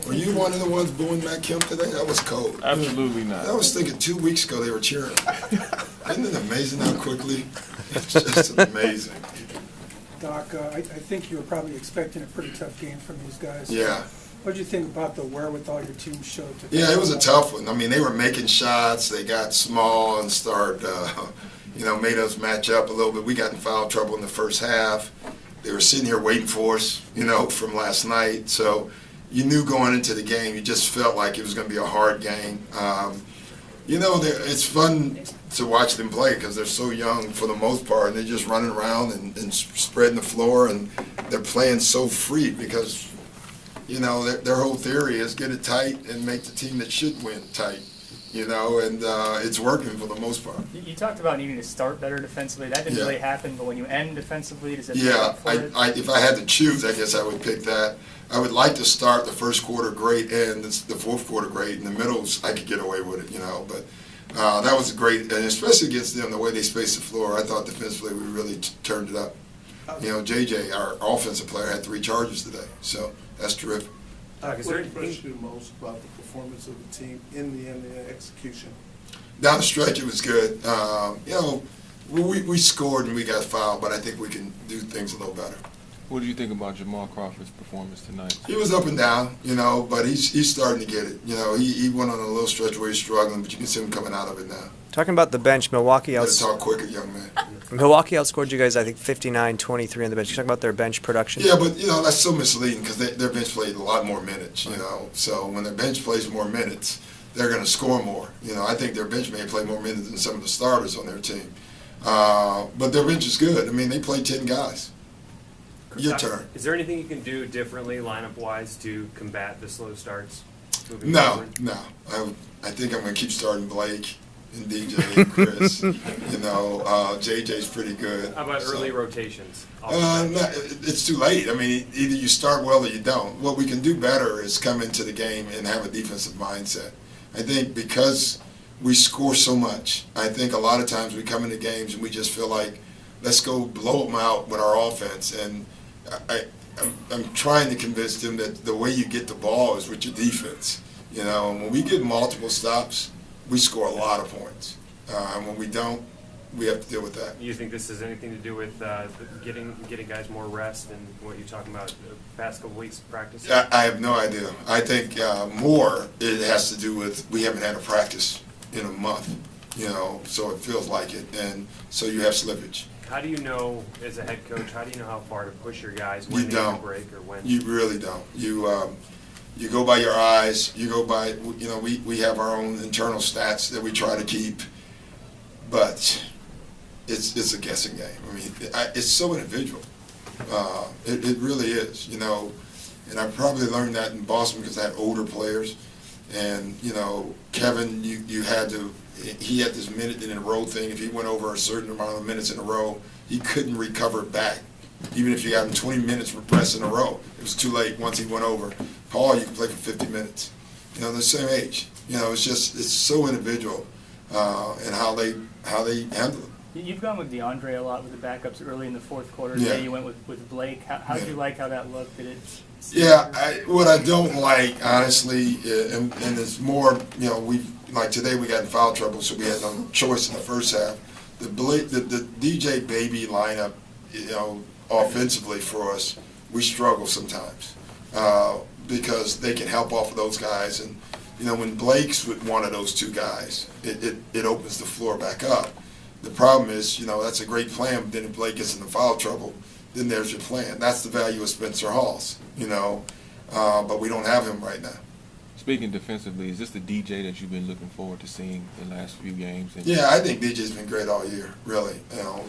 Were you one of the ones booing Matt Kemp today? That was cold. Absolutely not. I was thinking 2 weeks ago they were cheering. Isn't it amazing how quickly? It's just amazing. Doc, I think you were probably expecting a pretty tough game from these guys. Yeah. What did you think about the wherewithal your team showed? Yeah, it was a tough one. I mean, they were making shots. They got small and made us match up a little bit. We got in foul trouble in the first half. They were sitting here waiting for us, from last night. So you knew going into the game, you just felt like it was going to be a hard game. It's fun to watch them play because they're so young for the most part, and they're just running around and spreading the floor, and they're playing so free because, their whole theory is get it tight and make the team that should win tight. And it's working for the most part. You talked about needing to start better defensively. That didn't really happen, but when you end defensively, does it make Yeah, up for it? if I had to choose, I guess I would pick that. I would like to start the first quarter great and the fourth quarter great. In the middles, I could get away with it, but that was great. And especially against them, the way they spaced the floor, I thought defensively we really turned it up. JJ, our offensive player, had 3 charges today, so that's terrific. What impressed you most about the performance of the team in the end, the execution? Down the stretch, it was good. We scored and we got fouled, but I think we can do things a little better. What do you think about Jamal Crawford's performance tonight? He was up and down, but he's starting to get it. He went on a little stretch where he's struggling, but you can see him coming out of it now. Talking about the bench, Milwaukee talk quicker, young man. Milwaukee outscored you guys, I think, 59-23 on the bench. You talking about their bench production? Yeah, but that's so misleading because their bench played a lot more minutes. So when their bench plays more minutes, they're going to score more. I think their bench may play more minutes than some of the starters on their team. But their bench is good. I mean, they played 10 guys. Your turn. Is there anything you can do differently, lineup-wise, to combat the slow starts? No. I think I'm going to keep starting Blake and DJ and Chris. JJ's pretty good. How about early rotations? It's too late. I mean, either you start well or you don't. What we can do better is come into the game and have a defensive mindset. I think because we score so much, I think a lot of times we come into games and we just feel like, let's go blow them out with our offense. And I'm trying to convince them that the way you get the ball is with your defense. And when we get multiple stops, we score a lot of points. And when we don't, we have to deal with that. You think this has anything to do with getting guys more rest and what you're talking about the past couple weeks of practice? I have no idea. I think more it has to do with we haven't had a practice in a month, so it feels like it. And so you have slippage. How do you know, as a head coach, how do you know how far to push your guys when they need a break or when? You really don't. You go by your eyes. You go by, we have our own internal stats that we try to keep, but it's a guessing game. I mean, it's so individual. It really is, and I probably learned that in Boston because I had older players, and, Kevin, he had this minute in a row thing. If he went over a certain amount of minutes in a row, he couldn't recover back. Even if you got him 20 minutes repressed in a row, it was too late once he went over. Paul, you can play for 50 minutes. They're the same age. It's so individual and how they handle it. You've gone with DeAndre a lot with the backups early in the fourth quarter. Yeah. Today you went with Blake. How did you like how that looked? Did it? What I don't like, honestly, and it's more, today we got in foul trouble, so we had no choice in the first half. The DJ Baby lineup, offensively for us, we struggle sometimes because they can help off of those guys. And, when Blake's with one of those 2 guys, it opens the floor back up. The problem is, that's a great plan, but then if Blake gets in the foul trouble, then there's your plan. That's the value of Spencer Hawes, but we don't have him right now. Speaking defensively, is this the DJ that you've been looking forward to seeing the last few games? Yeah, I think DJ's been great all year, really.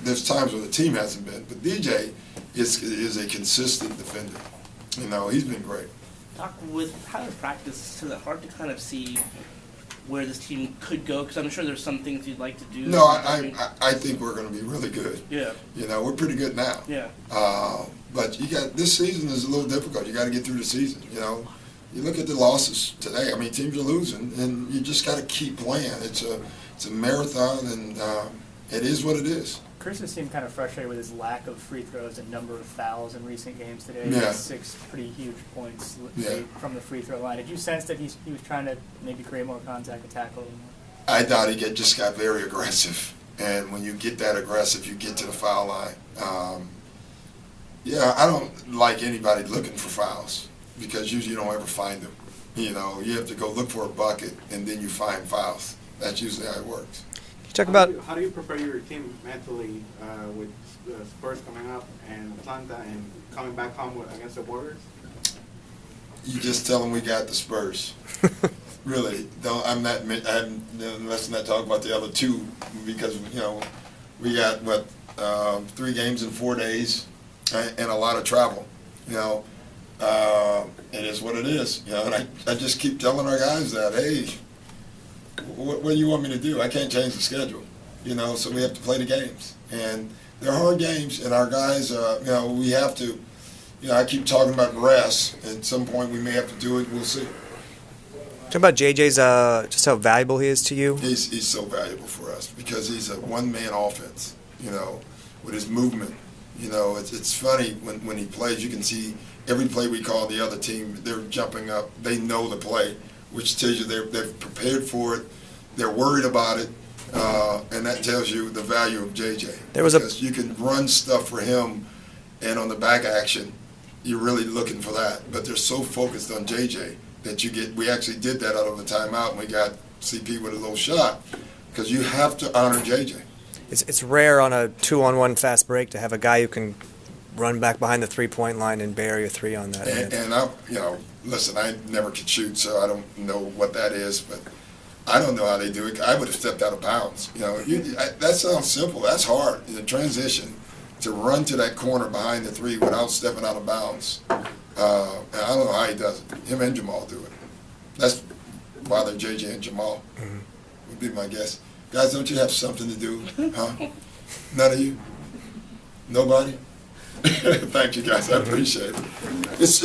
There's times where the team hasn't been, but DJ is a consistent defender. He's been great. Doc, with how to practice, is it hard to kind of see where this team could go? Because I'm sure there's some things you'd like to do. No, I think we're going to be really good. Yeah. We're pretty good now. Yeah. But this season is a little difficult. You got to get through the season. You look at the losses today. I mean, teams are losing, and you just got to keep playing. It's a marathon, and it is what it is. Chris has seemed kind of frustrated with his lack of free throws and number of fouls in recent games today. Yeah. He had 6 pretty huge points Yeah. from the free throw line. Did you sense that he was trying to maybe create more contact and tackle? I thought he just got very aggressive, and when you get that aggressive, you get to the foul line. Yeah, I don't like anybody looking for fouls because usually you don't ever find them. You know, you have to go look for a bucket, and then you find fouls. That's usually how it works. You talk about How do you prepare your team mentally with the Spurs coming up and Atlanta and coming back home against the Warriors? You just tell them we got the Spurs. Really, don't. Let's not talk about the other two because we got 3 games in 4 days and a lot of travel. It is what it is. And I just keep telling our guys that, hey, what do you want me to do? I can't change the schedule. So we have to play the games, and they're hard games. And our guys, we have to. I keep talking about rest. At some point, we may have to do it. We'll see. talk about JJ's just how valuable he is to you. He's so valuable for us because he's a one-man offense. With his movement. It's funny when he plays. You can see every play we call the other team. They're jumping up. They know the play, which tells you they've prepared for it. They're worried about it, and that tells you the value of JJ. Because you can run stuff for him, and on the back action, you're really looking for that. But they're so focused on JJ that you get. We actually did that out of a timeout, and we got CP with a little shot because you have to honor JJ. It's rare on a 2-on-1 fast break to have a guy who can run back behind the 3-point line and bury a 3 on that. And I, listen, I never could shoot, so I don't know what that is, but I don't know how they do it. I would have stepped out of bounds. That sounds simple. That's hard in the transition to run to that corner behind the 3 without stepping out of bounds. And I don't know how he does it. Him and Jamal do it. That's why they're JJ and Jamal. Would be my guess. Guys, don't you have something to do? Huh? None of you? Nobody? Thank you, guys. I appreciate it. It's